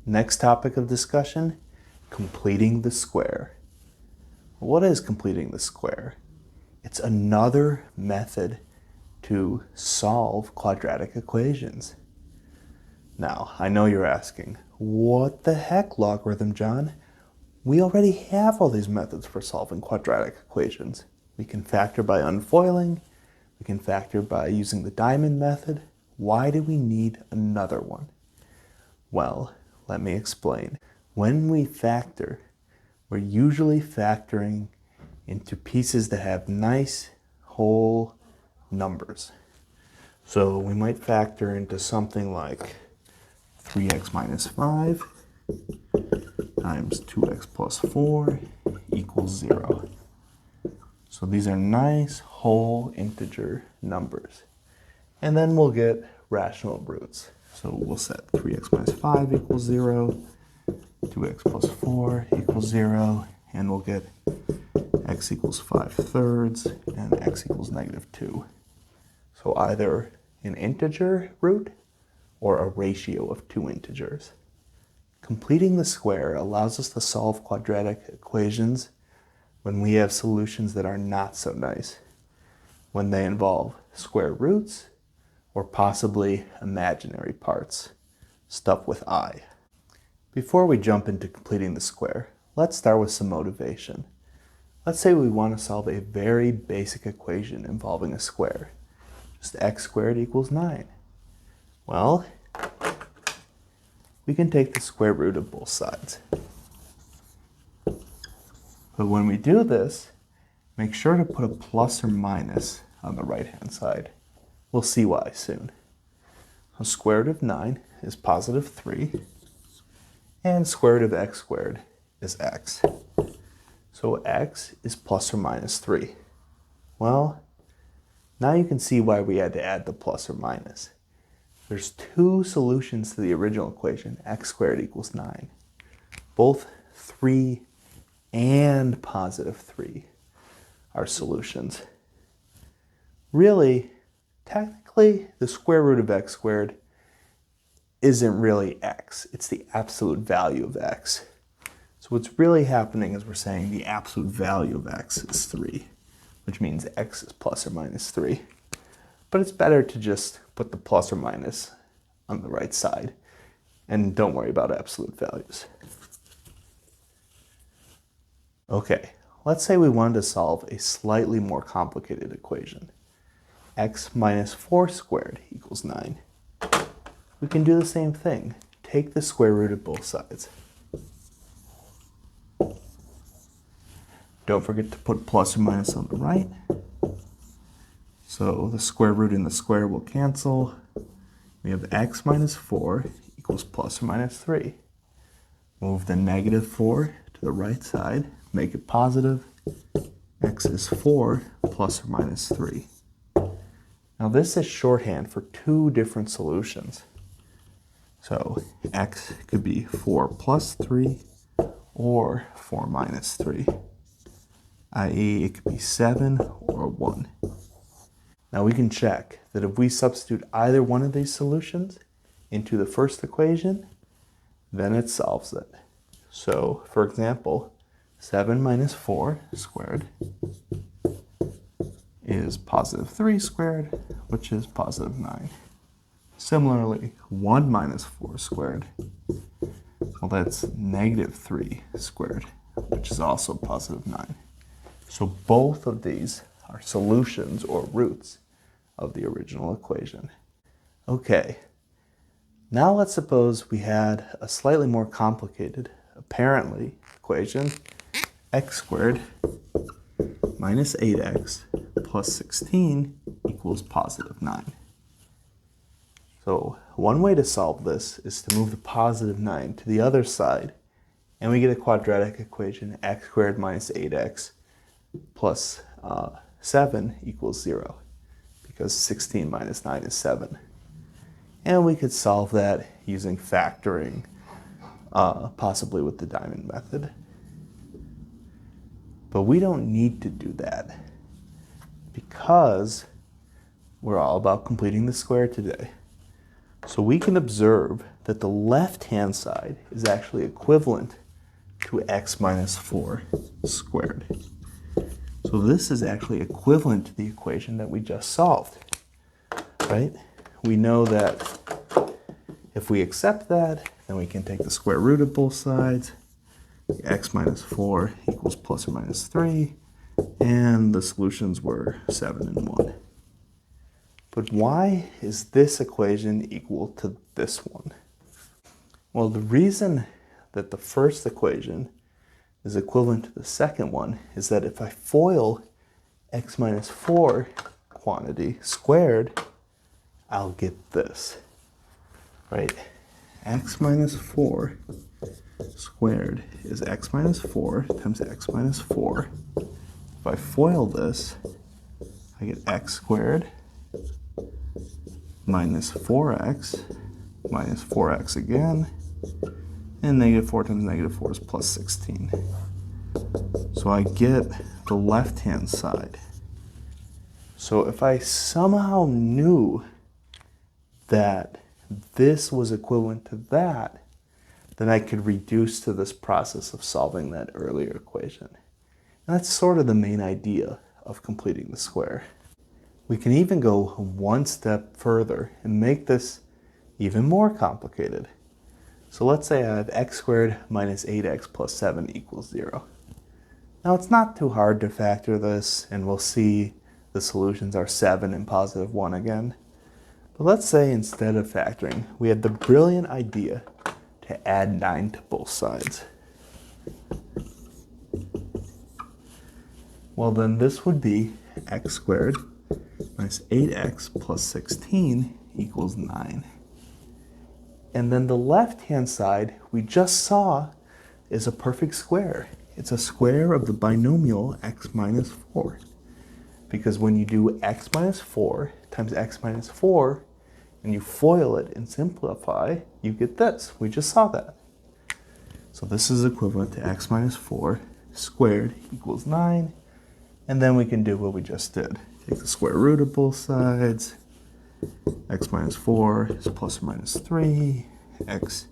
Next topic of discussion, completing the square. What is completing the square? It's another method to solve quadratic equations. Now, I know you're asking, what the heck, logarithm John? We already have all these methods for solving quadratic equations. We can factor by unfoiling. We can factor by using the diamond method. Why do we need another one? Well, let me explain. When we factor, we're usually factoring into pieces that have nice whole numbers. So we might factor into something like 3x minus 5 times 2x plus 4 equals 0. So these are nice whole integer numbers. And then we'll get rational roots. So we'll set 3x minus 5 equals 0, 2x plus 4 equals 0, and we'll get x equals 5/3 and x equals -2. So either an integer root or a ratio of two integers. Completing the square allows us to solve quadratic equations when we have solutions that are not so nice, when they involve square roots or possibly imaginary parts, stuff with I. Before we jump into completing the square, let's start with some motivation. Let's say we want to solve a very basic equation involving a square. Just x squared equals 9. Well, we can take the square root of both sides. But when we do this, make sure to put a plus or minus on the right-hand side. We'll see why soon. So square root of 9 is positive 3, and square root of x squared is x. So x is plus or minus 3. Well, now you can see why we had to add the plus or minus. There's two solutions to the original equation, x squared equals 9. Both 3 and positive 3 are solutions. Really, technically, the square root of x squared isn't really x. It's the absolute value of x. So what's really happening is we're saying the absolute value of x is 3, which means x is plus or minus 3. But it's better to just put the plus or minus on the right side and don't worry about absolute values. Okay, let's say we wanted to solve a slightly more complicated equation. X minus 4 squared equals 9. We can do the same thing. Take the square root of both sides. Don't forget to put plus or minus on the right. So the square root and the square will cancel. We have x minus 4 equals plus or minus 3. Move the -4 to the right side, make it positive. X is 4 plus or minus 3. Now this is shorthand for two different solutions. So x could be 4 plus 3 or 4 minus 3, i.e. it could be 7 or 1. Now we can check that if we substitute either one of these solutions into the first equation, then it solves it. So, for example, 7 minus 4 squared is positive 3 squared, which is positive 9. Similarly, 1 minus 4 squared, well, that's negative 3 squared, which is also positive 9. So both of these are solutions or roots of the original equation. Okay, now let's suppose we had a slightly more complicated, apparently, equation. X squared minus 8x plus 16 equals positive 9. So one way to solve this is to move the positive 9 to the other side, and we get a quadratic equation, x squared minus 8x plus 7 equals 0, because 16 minus 9 is 7. And we could solve that using factoring, possibly with the diamond method. But we don't need to do that because we're all about completing the square today. So we can observe that the left-hand side is actually equivalent to x minus 4 squared. So this is actually equivalent to the equation that we just solved, right? We know that if we accept that, then we can take the square root of both sides. X minus 4 equals plus or minus 3, and the solutions were 7 and 1. But why is this equation equal to this one? Well, the reason that the first equation is equivalent to the second one is that if I FOIL x minus 4 quantity squared, I'll get this, right? X minus 4 squared is x minus 4 times x minus 4. If I FOIL this, I get x squared minus 4x minus 4x again, and negative 4 times negative 4 is plus 16. So I get the left-hand side. So if I somehow knew that this was equivalent to that, then I could reduce to this process of solving that earlier equation. And that's sort of the main idea of completing the square. We can even go one step further and make this even more complicated. So let's say I have x squared minus 8x plus 7 equals 0. Now it's not too hard to factor this, and we'll see the solutions are 7 and positive 1 again. But let's say instead of factoring, we had the brilliant idea to add 9 to both sides. Well, then this would be x squared minus 8x plus 16 equals 9. And then the left-hand side we just saw is a perfect square. It's a square of the binomial x minus 4. Because when you do x minus 4 times x minus 4, and you FOIL it and simplify, you get this. We just saw that. So this is equivalent to x minus 4 squared equals 9. And then we can do what we just did. Take the square root of both sides. X minus 4 is plus or minus 3. X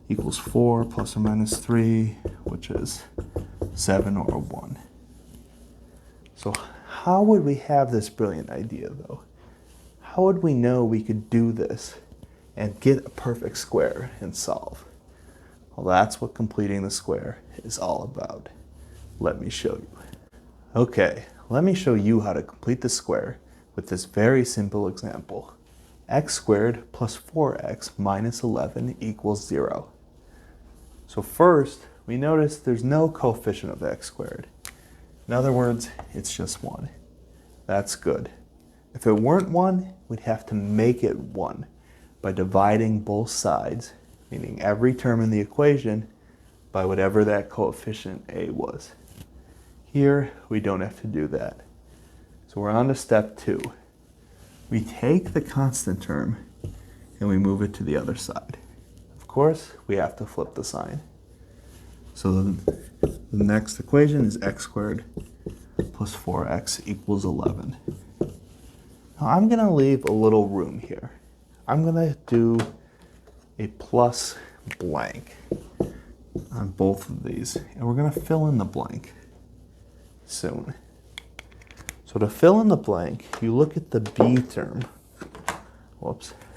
equals 4 plus or minus 3, which is 7 or 1. So how would we have this brilliant idea, though? How would we know we could do this and get a perfect square and solve? Well, that's what completing the square is all about. Let me show you. Okay, let me show you how to complete the square with this very simple example. X squared plus 4x minus 11 equals 0. So first, we notice there's no coefficient of x squared. In other words, it's just 1. That's good. If it weren't 1, we'd have to make it 1 by dividing both sides, meaning every term in the equation, by whatever that coefficient a was. Here, we don't have to do that. So we're on to step 2. We take the constant term and we move it to the other side. Of course, we have to flip the sign. So the next equation is x squared plus 4x equals 11. Now I'm going to leave a little room here. I'm going to do a plus blank on both of these, and we're going to fill in the blank soon. So to fill in the blank, you look at the b term,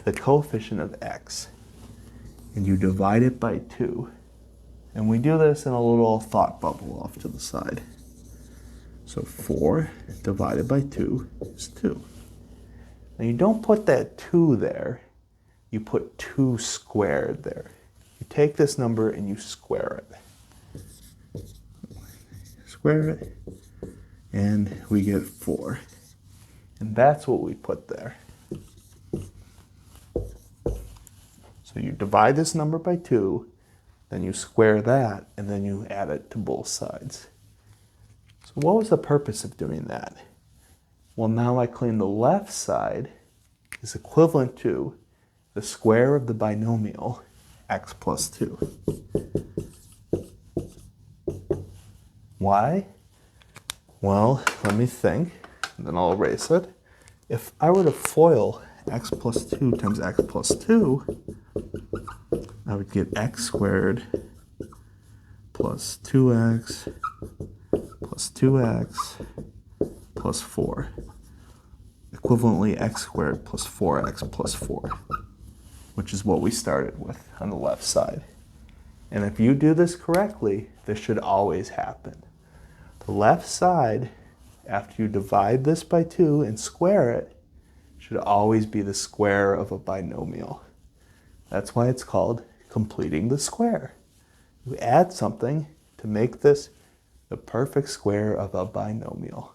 the coefficient of x, and you divide it by 2. And we do this in a little thought bubble off to the side. So 4 divided by 2 is 2. Now you don't put that 2 there, you put 2 squared there. You take this number and you square it. Square it, and we get 4. And that's what we put there. So you divide this number by 2, then you square that, and then you add it to both sides. So what was the purpose of doing that? Well, now I claim the left side is equivalent to the square of the binomial x plus 2. Why? Well, let me think, and then I'll erase it. If I were to FOIL x plus 2 times x plus 2, I would get x squared plus 2x plus 2x plus 4. Equivalently, x squared plus 4x plus 4, which is what we started with on the left side. And if you do this correctly, this should always happen. The left side, after you divide this by 2 and square it, should always be the square of a binomial. That's why it's called completing the square. You add something to make this the perfect square of a binomial.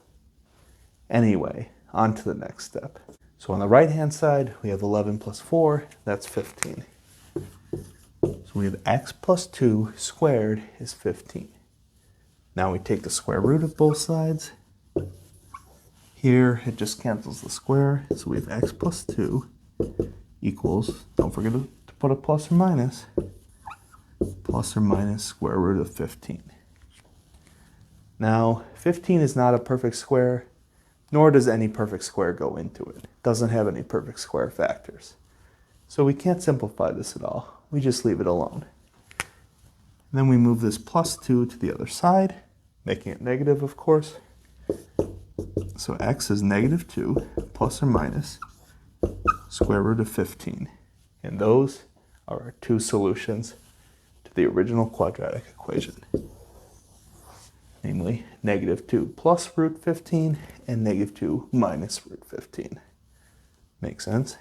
Anyway, on to the next step. So on the right-hand side, we have 11 plus 4, that's 15. So we have x plus 2 squared is 15. Now we take the square root of both sides. Here, it just cancels the square, so we have x plus 2 equals, don't forget to put a plus or minus square root of 15. Now, 15 is not a perfect square, nor does any perfect square go into it. It doesn't have any perfect square factors. So we can't simplify this at all. We just leave it alone. And then we move this plus 2 to the other side, making it negative, of course. So x is negative 2 plus or minus square root of 15. And those are our two solutions to the original quadratic equation. Namely, negative 2 plus root 15 and negative 2 minus root 15. Make sense?